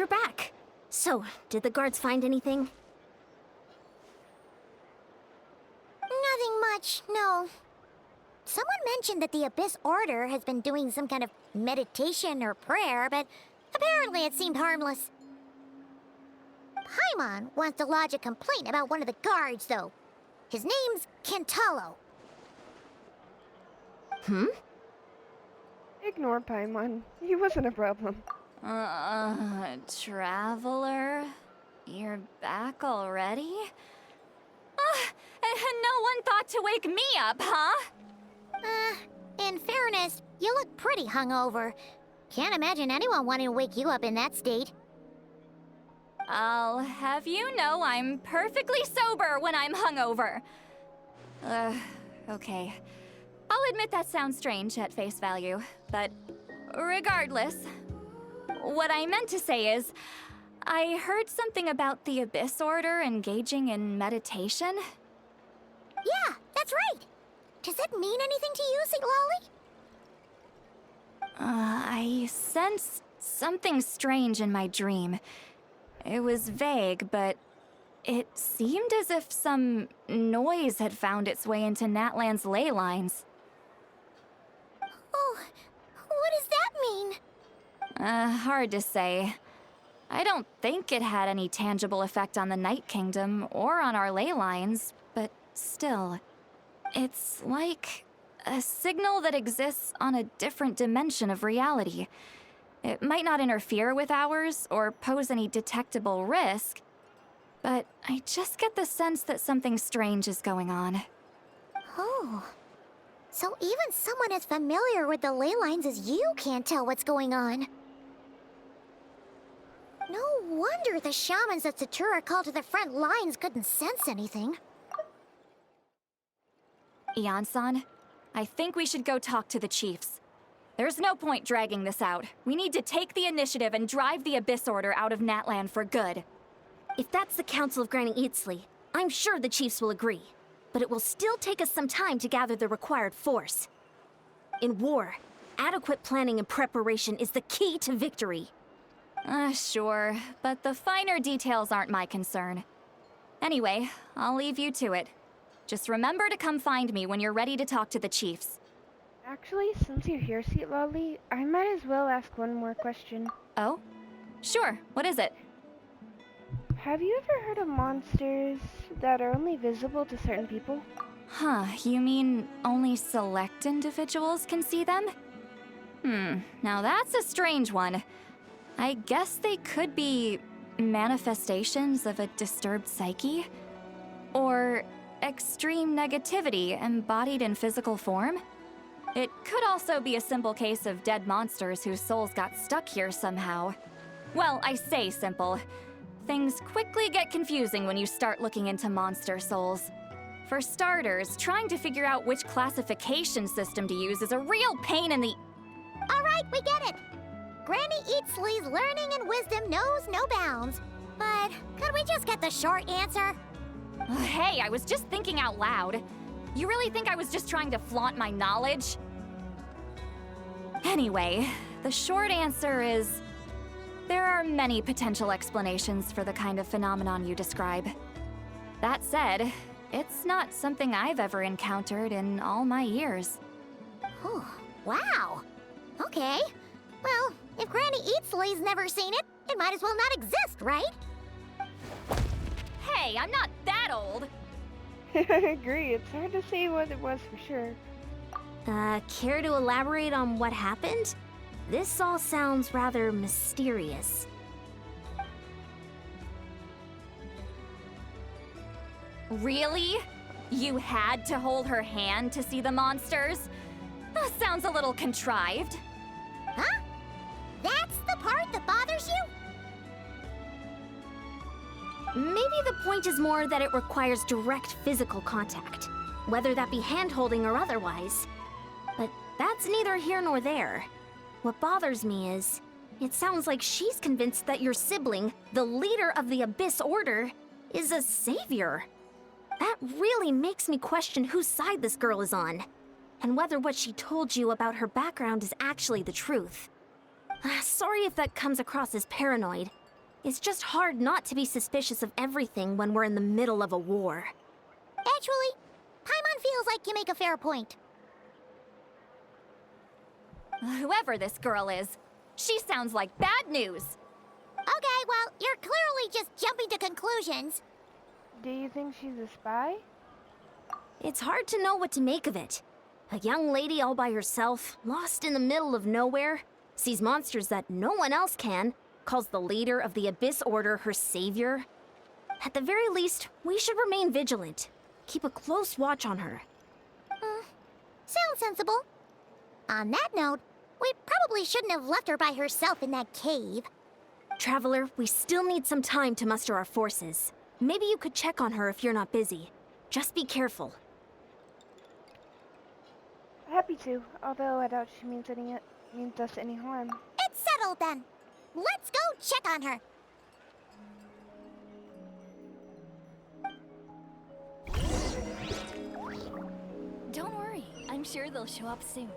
you're back. So, did the guards find anything? Nothing much, no. Someone mentioned that the Abyss Order has been doing some kind of meditation or prayer, but apparently it seemed harmless. Paimon wants to lodge a complaint about one of the guards, though. His name's Kentalo. Ignore Paimon. He wasn't a problem. Traveler? You're back already? No one thought to wake me up, huh? In fairness, you look pretty hungover. Can't imagine anyone wanting to wake you up in that state. I'll have you know I'm perfectly sober when I'm hungover. Okay. I'll admit that sounds strange at face value, but regardless, what I meant to say is, I heard something about the Abyss Order engaging in meditation. Yeah, that's right. Does that mean anything to you, Citlali? I sensed something strange in my dream. It was vague, but it seemed as if some noise had found its way into Natlan's ley lines. Oh, what does that mean? Hard to say. I don't think it had any tangible effect on the Night Kingdom or on our ley lines, but still. It's like a signal that exists on a different dimension of reality. It might not interfere with ours or pose any detectable risk, but I just get the sense that something strange is going on. Oh. So even someone as familiar with the ley lines as you can't tell what's going on. No wonder the shamans that Satura called to the front lines couldn't sense anything. Ian-san, I think we should go talk to the chiefs. There's no point dragging this out. We need to take the initiative and drive the Abyss Order out of Natlan for good. If that's the Council of Granny Eatsley, I'm sure the chiefs will agree. But it will still take us some time to gather the required force. In war, adequate planning and preparation is the key to victory. Sure, but the finer details aren't my concern. Anyway, I'll leave you to it. Just remember to come find me when you're ready to talk to the chiefs. Actually, since you're here, Citlali, I might as well ask one more question. Oh? Sure, what is it? Have you ever heard of monsters that are only visible to certain people? Huh, you mean only select individuals can see them? Now that's a strange one. I guess they could be manifestations of a disturbed psyche? Or extreme negativity embodied in physical form? It could also be a simple case of dead monsters whose souls got stuck here somehow. Well, I say simple. Things quickly get confusing when you start looking into monster souls. For starters, trying to figure out which classification system to use is a real pain in the... All right, we get it. Granny Eatsley's learning and wisdom knows no bounds. But could we just get the short answer? Hey, I was just thinking out loud. You really think I was just trying to flaunt my knowledge? Anyway, the short answer is... there are many potential explanations for the kind of phenomenon you describe. That said, it's not something I've ever encountered in all my years. Oh, wow. Okay. Well, if Granny Eatsley's never seen it, it might as well not exist, right? Hey, I'm not that old! I agree, it's hard to say what it was for sure. Care to elaborate on what happened? This all sounds rather mysterious. Really? You had to hold her hand to see the monsters? That sounds a little contrived. Huh? That's the part that bothers you? Maybe the point is more that it requires direct physical contact, whether that be hand-holding or otherwise. But that's neither here nor there. What bothers me is, it sounds like she's convinced that your sibling, the leader of the Abyss Order, is a savior. That really makes me question whose side this girl is on, and whether what she told you about her background is actually the truth. Sorry if that comes across as paranoid, It's just hard not to be suspicious of everything when we're in the middle of a war. Actually, Paimon feels like you make a fair point. Whoever this girl is, she sounds like bad news. Okay, well, you're clearly just jumping to conclusions. Do you think she's a spy? It's hard to know what to make of it. A young lady all by herself, lost in the middle of nowhere, sees monsters that no one else can, calls the leader of the Abyss Order her savior. At the very least, we should remain vigilant. Keep a close watch on her. Sounds sensible. On that note, we probably shouldn't have left her by herself in that cave. Traveler, we still need some time to muster our forces. Maybe you could check on her if you're not busy. Just be careful. Happy to, although I doubt she means us any harm. It's settled then. Let's go check on her. Don't worry, I'm sure they'll show up soon.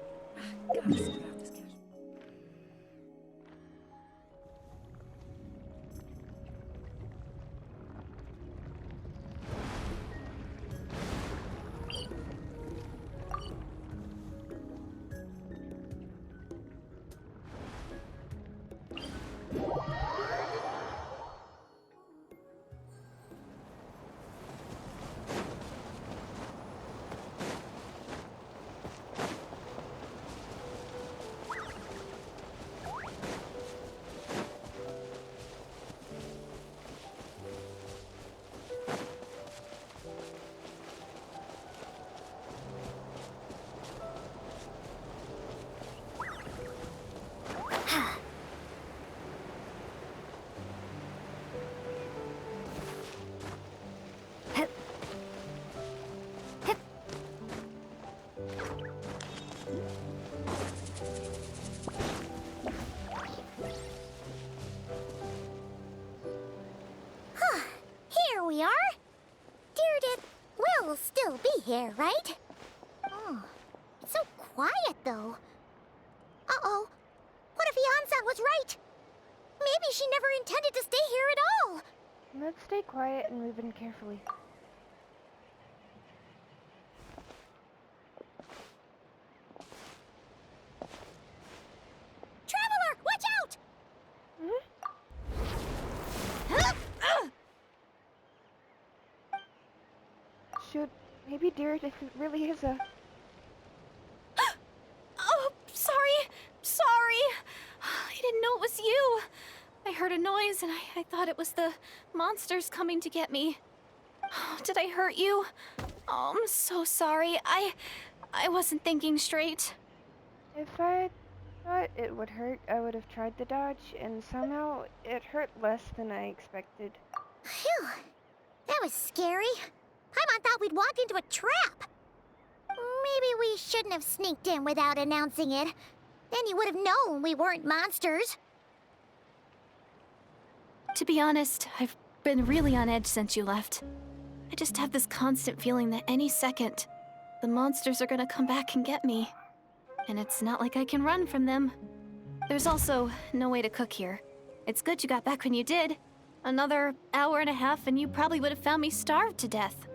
Here we are. Deirdre will still be here, right? Oh, it's so quiet though. Uh-oh. What if Yansan was right? Maybe she never intended to stay here at all. Let's stay quiet and move in carefully. Traveler, watch out! Should maybe Deirdre really is a... Oh, sorry. I didn't know it was you. I heard a noise and I thought it was the monsters coming to get me. Oh, did I hurt you? Oh, I'm so sorry. I wasn't thinking straight. If I thought it would hurt, I would have tried the dodge, and somehow it hurt less than I expected. Phew. That was scary. Paimon thought we'd walked into a trap. Maybe we shouldn't have sneaked in without announcing it. Then you would have known we weren't monsters. To be honest, I've been really on edge since you left. I just have this constant feeling that any second, the monsters are gonna come back and get me. And it's not like I can run from them. There's also no way to cook here. It's good you got back when you did. Another hour and a half and you probably would have found me starved to death.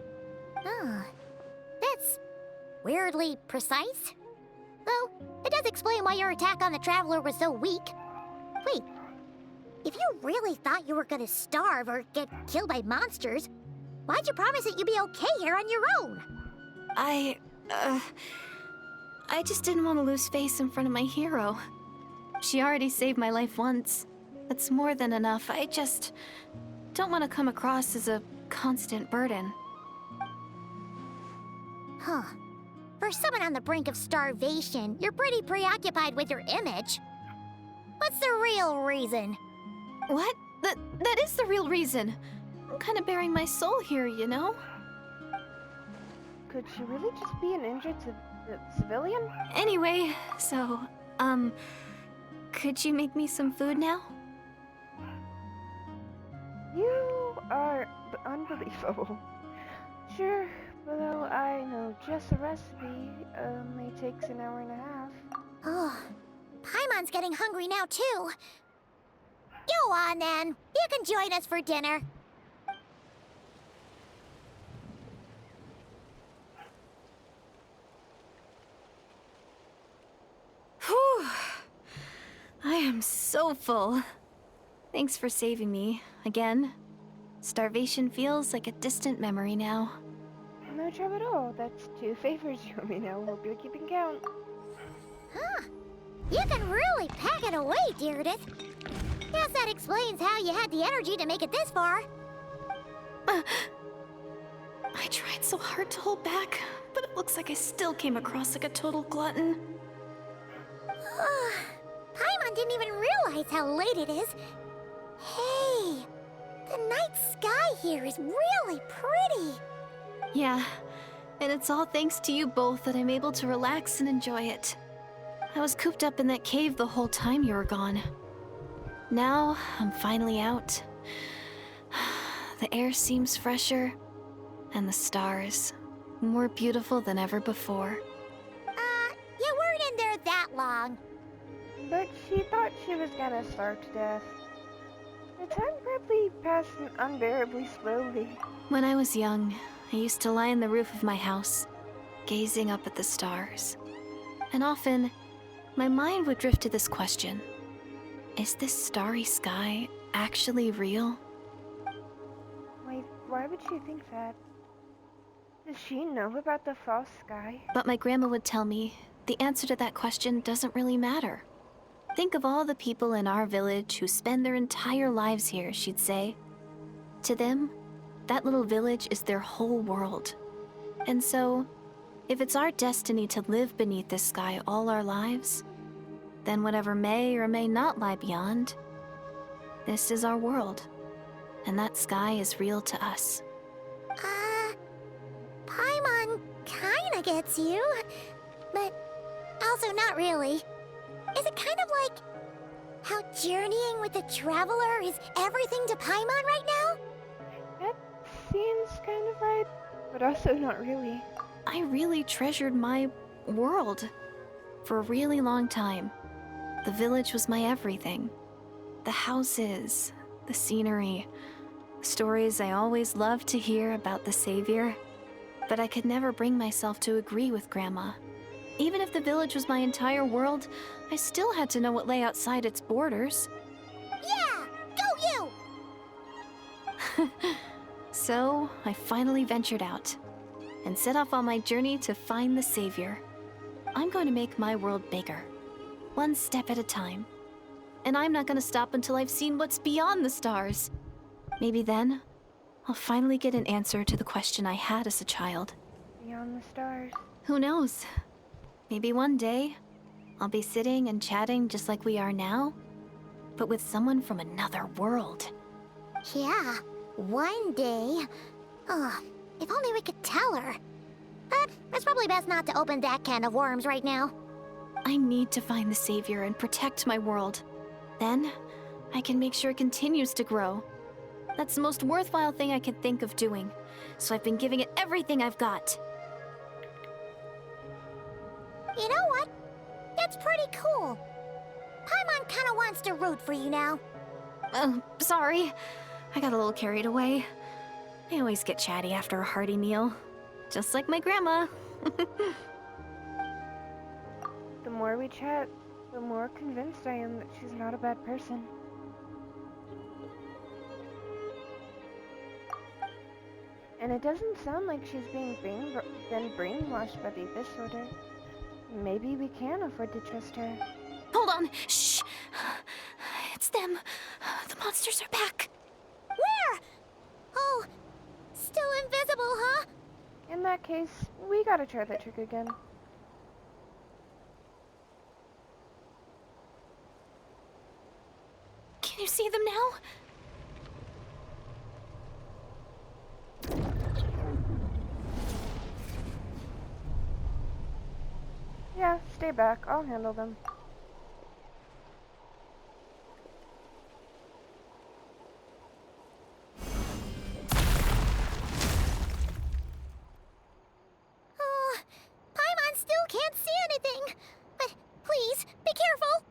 Oh, that's weirdly precise. Though, it does explain why your attack on the Traveler was so weak. Wait, if you really thought you were gonna starve or get killed by monsters, why'd you promise that you'd be okay here on your own? I just didn't want to lose face in front of my hero. She already saved my life once. That's more than enough. I just don't want to come across as a constant burden. Huh. For someone on the brink of starvation, you're pretty preoccupied with your image. What's the real reason? What? That is the real reason. I'm kind of bearing my soul here, you know? Could she really just be an injured civilian? Anyway, so, could you make me some food now? You are unbelievable. Sure, although I know just the recipe, only takes an hour and a half. Oh, Paimon's getting hungry now too. Go on then. You can join us for dinner. Whew. I am so full. Thanks for saving me, again. Starvation feels like a distant memory now. No trouble at all. That's 2 favors you owe me now. Hope you're keeping count. Huh. You can really pack it away, Deirdith. Guess that explains how you had the energy to make it this far. I tried so hard to hold back, but it looks like I still came across like a total glutton. Paimon didn't even realize how late it is. Hey, the night sky here is really pretty. Yeah, and it's all thanks to you both that I'm able to relax and enjoy it. I was cooped up in that cave the whole time you were gone. Now, I'm finally out. The air seems fresher, and the stars more beautiful than ever before. You weren't in there that long. But she thought she was gonna starve to death. The time probably passed unbearably slowly. When I was young, I used to lie on the roof of my house, gazing up at the stars. And often, my mind would drift to this question. Is this starry sky actually real? Wait, why would she think that? Does she know about the false sky? But my grandma would tell me the answer to that question doesn't really matter. Think of all the people in our village who spend their entire lives here, she'd say. To them, that little village is their whole world. And so, if it's our destiny to live beneath this sky all our lives, then whatever may or may not lie beyond, this is our world. And that sky is real to us. Paimon kinda gets you, but also not really. Is it kind of like how journeying with the Traveler is everything to Paimon right now? That seems kind of right, but also not really. I really treasured my world for a really long time. The village was my everything. The houses, the scenery, stories I always loved to hear about the Savior. But I could never bring myself to agree with Grandma. Even if the village was my entire world, I still had to know what lay outside its borders. Yeah! Go you! So, I finally ventured out and set off on my journey to find the Savior. I'm going to make my world bigger, one step at a time. And I'm not going to stop until I've seen what's beyond the stars. Maybe then, I'll finally get an answer to the question I had as a child. Beyond the stars. Who knows? Maybe one day, I'll be sitting and chatting just like we are now, but with someone from another world. Yeah, one day. Oh, if only we could tell her. But it's probably best not to open that can of worms right now. I need to find the Savior and protect my world. Then, I can make sure it continues to grow. That's the most worthwhile thing I could think of doing, so I've been giving it everything I've got. You know what? That's pretty cool. Paimon kinda wants to root for you now. Oh, sorry. I got a little carried away. I always get chatty after a hearty meal. Just like my grandma. The more we chat, the more convinced I am that she's not a bad person. And it doesn't sound like she's been brainwashed by the Abyss Order. Maybe we can afford to trust her. Hold on. Shh. It's them. The monsters are back. Where? Oh, still invisible, huh? In that case, we gotta try that trick again. Can you see them now? Yeah, stay back. I'll handle them. Oh, Paimon still can't see anything. But please, be careful.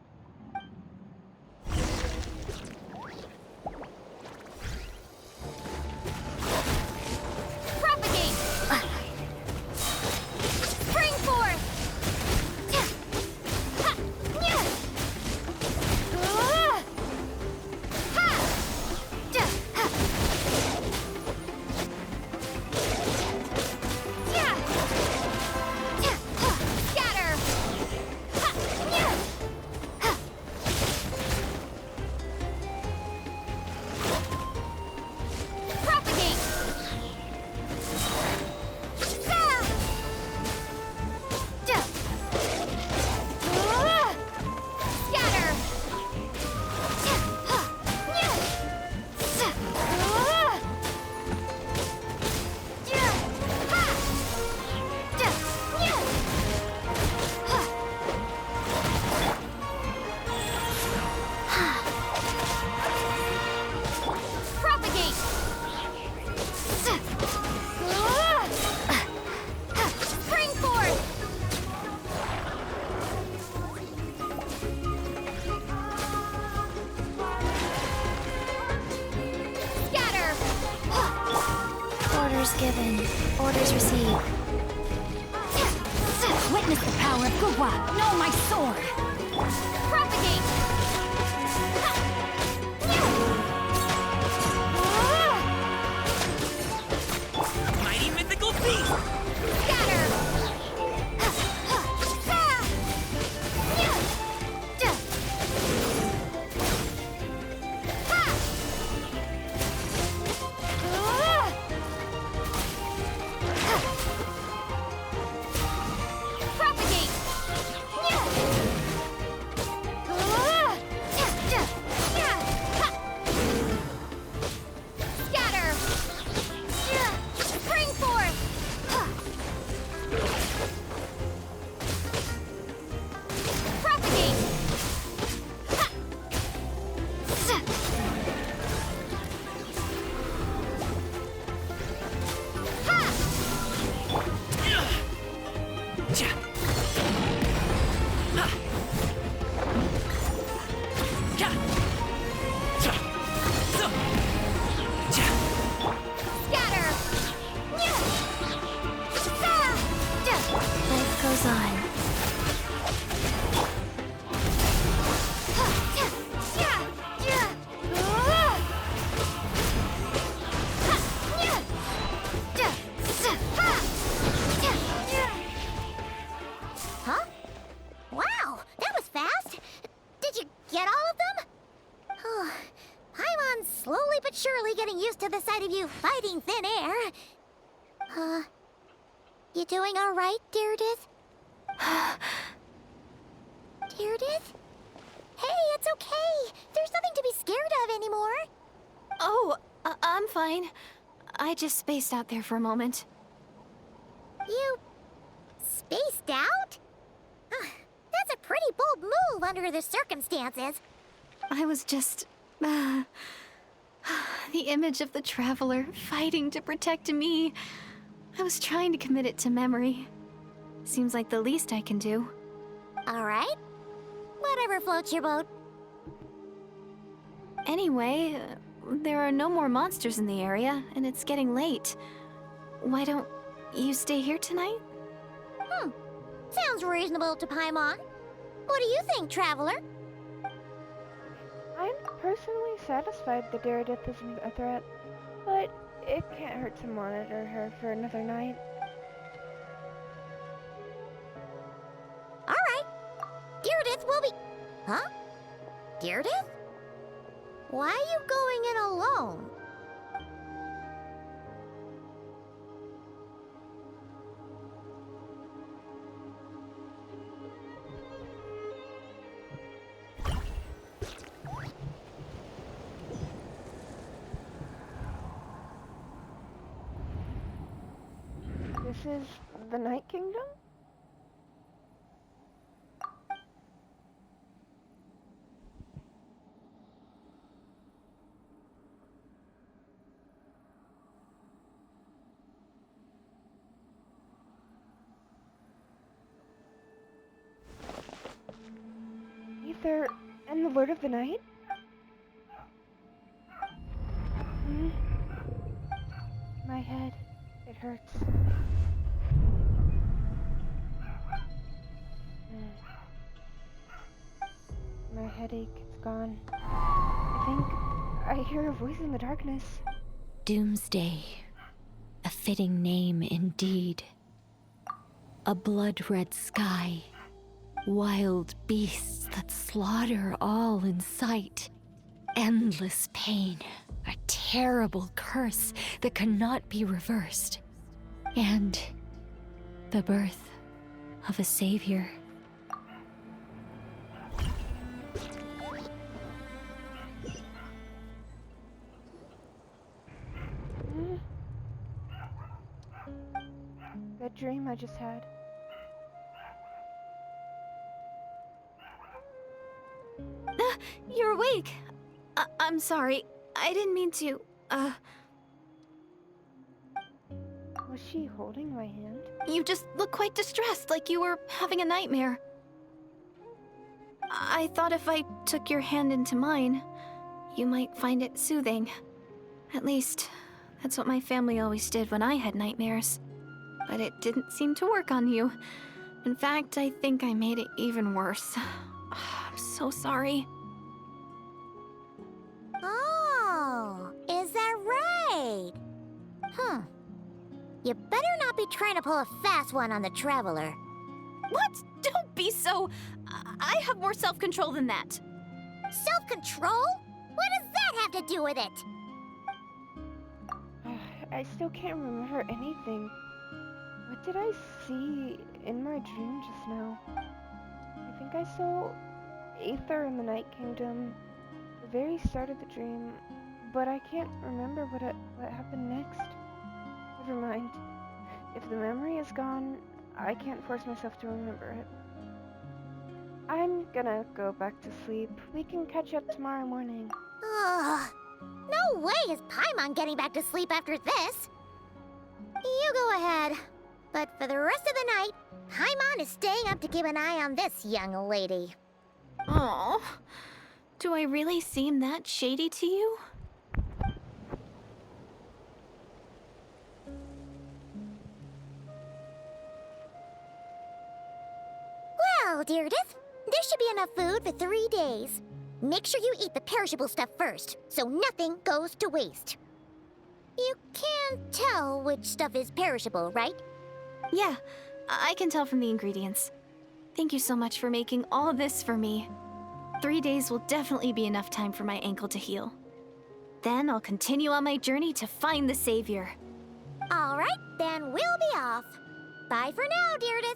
Orders given. Orders received. Witness the power of Gugwa! Know my sword! Propagate! Mighty mythical beast! Scatter! Propagate! Scatter! Spring forth! Propagate! Cha! Ha! Ka! Cha! So! Cha! Scatter! Life goes on. Huh? Wow, that was fast. Did you get all of them? Oh, Paimon slowly but surely getting used to the sight of you fighting thin air. You doing all right, Deirdith? Deirdith? Hey, it's okay. There's nothing to be scared of anymore. Oh, I'm fine. I just spaced out there for a moment. You spaced out? That's a pretty bold move under the circumstances. I was just... the image of the Traveler fighting to protect me. I was trying to commit it to memory. Seems like the least I can do. All right. Whatever floats your boat. Anyway, there are no more monsters in the area, and it's getting late. Why don't you stay here tonight? Sounds reasonable to Paimon. What do you think, Traveler? I'm personally satisfied that Deirdith isn't a threat, but it can't hurt to monitor her for another night. All right. Deirdith will be... Huh? Deirdith? Why are you going in alone? This is the Night Kingdom? Aether and the Lord of the Night? My head, it hurts. My headache is gone. I think I hear a voice in the darkness. Doomsday. A fitting name indeed. A blood-red sky. Wild beasts that slaughter all in sight. Endless pain. A terrible curse that cannot be reversed. And the birth of a savior. That dream I just had. You're awake! I'm sorry. I didn't mean to, Was she holding my hand? You just look quite distressed, like you were having a nightmare. I thought if I took your hand into mine, you might find it soothing. At least, That's what my family always did when I had nightmares. But it didn't seem to work on you. In fact, I think I made it even worse. I'm so sorry. Oh, is that right? Huh. You better not be trying to pull a fast one on the Traveler. What? Don't be so... I have more self-control than that. Self-control? What does that have to do with it? I still can't remember anything. What did I see in my dream just now? I think I saw Aether in the Night Kingdom, the very start of the dream, but I can't remember what happened next. Never mind. If the memory is gone, I can't force myself to remember it. I'm gonna go back to sleep. We can catch up tomorrow morning. Ugh. No way is Paimon getting back to sleep after this. You go ahead. But for the rest of the night, Paimon is staying up to keep an eye on this young lady. Oh, do I really seem that shady to you? Well, Deirdre, there should be enough food for 3 days. Make sure you eat the perishable stuff first, so nothing goes to waste. You can't tell which stuff is perishable, right? Yeah, I can tell from the ingredients. Thank you so much for making all this for me. 3 days will definitely be enough time for my ankle to heal. Then I'll continue on my journey to find the Savior. All right, then we'll be off. Bye for now, Deirdre.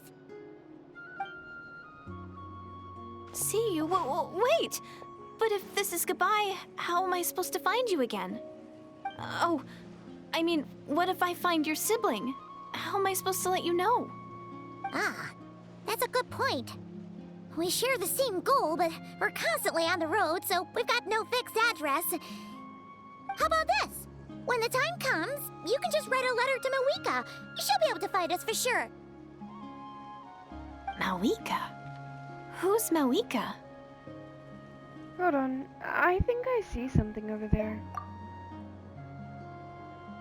See you? Wait! But if this is goodbye, how am I supposed to find you again? Oh, I mean, what if I find your sibling? How am I supposed to let you know? Ah, that's a good point. We share the same goal, but we're constantly on the road, so we've got no fixed address. How about this? When the time comes, you can just write a letter to Mawika. She'll be able to find us for sure. Mawika? Who's Mawika? Hold on, I think I see something over there.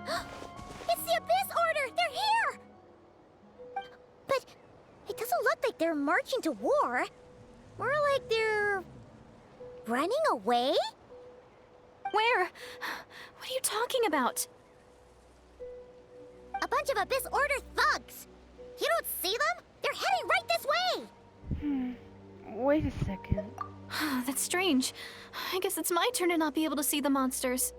It's the Abyss Order! They're here! But it doesn't look like they're marching to war. More like they're... running away? Where? What are you talking about? A bunch of Abyss Order thugs! You don't see them? They're heading right this way! Wait a second. That's strange. I guess it's my turn to not be able to see the monsters.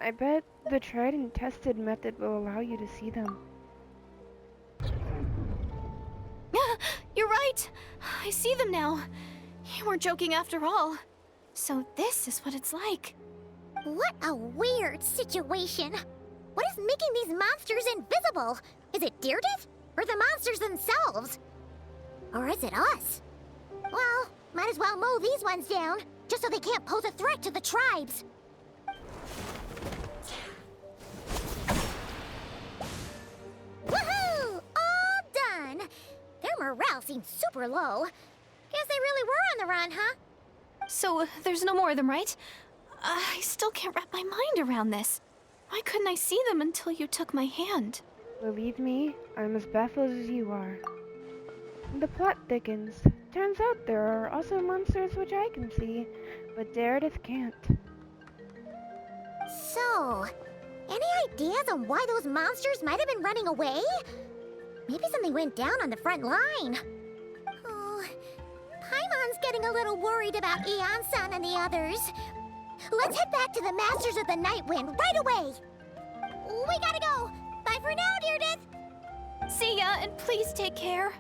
I bet the tried and tested method will allow you to see them. You're right! I see them now. You weren't joking after all. So this is what it's like. What a weird situation. What is making these monsters invisible? Is it Deirdre? Or the monsters themselves? Or is it us? Well, might as well mow these ones down, just so they can't pose a threat to the tribes. Woohoo! All done! Their morale seems super low. Guess they really were on the run, huh? So there's no more of them, right? I still can't wrap my mind around this. Why couldn't I see them until you took my hand? Believe me, I'm as baffled as you are. The plot thickens. Turns out there are also monsters which I can see, but Daredith can't. So, any ideas on why those monsters might have been running away? Maybe something went down on the front line. Oh, Paimon's getting a little worried about Eon-san and the others. Let's head back to the Masters of the Night Wind right away. We gotta go. Bye for now, Deirdre. See ya, and please take care.